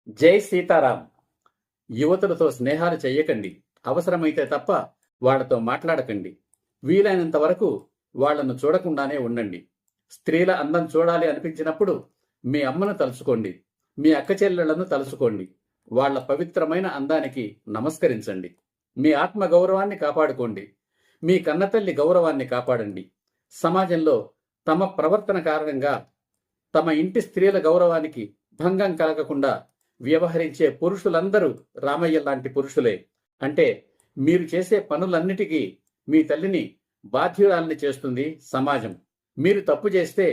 జై సీతారాం. యువతులతో స్నేహాలు చెయ్యకండి. అవసరమైతే తప్ప వాళ్లతో మాట్లాడకండి. వీలైనంత వరకు వాళ్లను చూడకుండానే ఉండండి. స్త్రీల అందం చూడాలి అనిపించినప్పుడు మీ అమ్మను తలుచుకోండి, మీ అక్క చెల్లెళ్లను తలుచుకోండి. వాళ్ల పవిత్రమైన అందానికి నమస్కరించండి. మీ ఆత్మ గౌరవాన్ని కాపాడుకోండి. మీ కన్నతల్లి గౌరవాన్ని కాపాడండి. సమాజంలో తమ ప్రవర్తన కారణంగా తమ ఇంటి స్త్రీల గౌరవానికి భంగం కలగకుండా వ్యవహరించే పురుషులందరూ రామయ్య లాంటి పురుషులే. అంటే మీరు చేసే పనులన్నిటికీ మీ తల్లిని బాధ్యురాల్ని చేస్తుంది సమాజం. మీరు తప్పు చేస్తే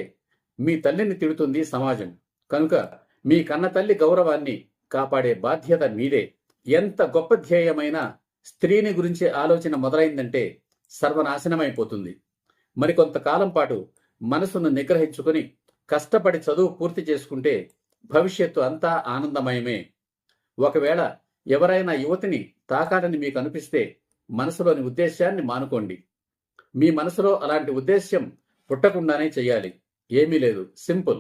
మీ తల్లిని తిడుతుంది సమాజం. కనుక మీ కన్న తల్లి గౌరవాన్ని కాపాడే బాధ్యత మీదే. ఎంత గొప్ప ధ్యేయమైన స్త్రీని గురించే ఆలోచన మొదలైందంటే సర్వనాశనమైపోతుంది. మరికొంతకాలం పాటు మనసును నిగ్రహించుకుని కష్టపడి చదువు పూర్తి చేసుకుంటే భవిష్యత్తు అంతా ఆనందమయమే. ఒకవేళ ఎవరైనా యువతిని తాకాలని మీకు అనిపిస్తే మనసులోని ఉద్దేశాన్ని మానుకోండి. మీ మనసులో అలాంటి ఉద్దేశ్యం పుట్టకుండానే చెయ్యాలి. ఏమీ లేదు, సింపుల్.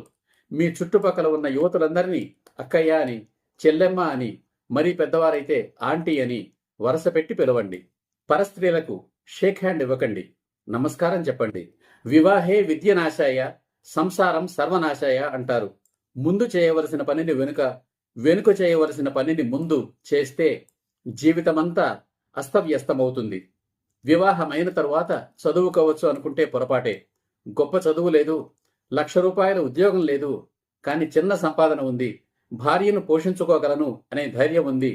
మీ చుట్టుపక్కల ఉన్న యువతులందరినీ అక్కయ్య అని, చెల్లెమ్మ అని, మరీ పెద్దవారైతే ఆంటీ అని వరస పెట్టి పిలవండి. పరస్త్రీలకు షేక్ హ్యాండ్ ఇవ్వకండి, నమస్కారం చెప్పండి. వివాహే విద్యనాశాయ, సంసారం సర్వనాశాయ అంటారు. ముందు చేయవలసిన పనిని వెనుక, వెనుక చేయవలసిన పనిని ముందు చేస్తే జీవితమంతా అస్తవ్యస్తమవుతుంది. వివాహమైన తరువాత చదువుకోవచ్చు అనుకుంటే పొరపాటే. గొప్ప చదువు లేదు, ₹1,00,000 ఉద్యోగం లేదు, కానీ చిన్న సంపాదన ఉంది, భార్యను పోషించుకోగలను అనే ధైర్యం ఉంది,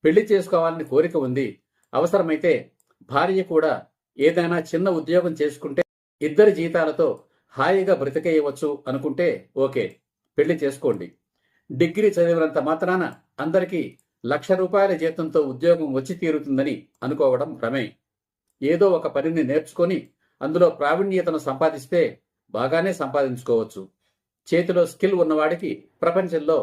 పెళ్లి చేసుకోవాలని కోరిక ఉంది, అవసరమైతే భార్య కూడా ఏదైనా చిన్న ఉద్యోగం చేసుకుంటే ఇద్దరి జీతాలతో హాయిగా బ్రతికేయవచ్చు అనుకుంటే ఓకే, పెళ్లి చేసుకోండి. డిగ్రీ చదివినంత మాత్రాన అందరికీ ₹1,00,000 జీతంతో ఉద్యోగం వచ్చి తీరుతుందని అనుకోవడం భ్రమే. ఏదో ఒక పనిని నేర్చుకొని అందులో ప్రావీణ్యతను సంపాదిస్తే బాగానే సంపాదించుకోవచ్చు. చేతిలో స్కిల్ ఉన్నవాడికి ప్రపంచంలో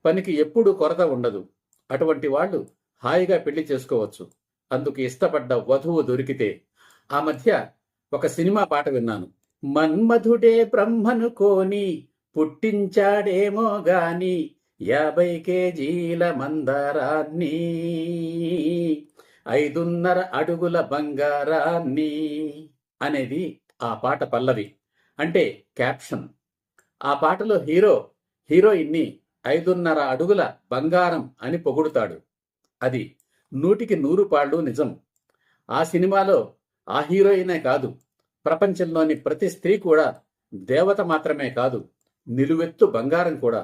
పనికి ఎప్పుడూ కొరత ఉండదు. అటువంటి వాళ్ళు హాయిగా పెళ్లి చేసుకోవచ్చు, అందుకు ఇష్టపడ్డ వధువు దొరికితే. ఆ మధ్య ఒక సినిమా పాట విన్నాను. మన్మధుడే బ్రహ్మను కోని పుట్టించాడేమో గాని 50 కేజీల మందారాన్ని, 5.5 అడుగుల బంగారాన్ని అనేది ఆ పాట పల్లవి, అంటే క్యాప్షన్. ఆ పాటలో హీరోయిన్ని 5.5 అడుగుల బంగారం అని పొగుడుతాడు. అది 100కి 100 పాళ్ళు నిజం. ఆ సినిమాలో ఆ హీరోయినే కాదు, ప్రపంచంలోని ప్రతి స్త్రీ కూడా దేవత మాత్రమే కాదు, నిలువెత్తు బంగారం కూడా.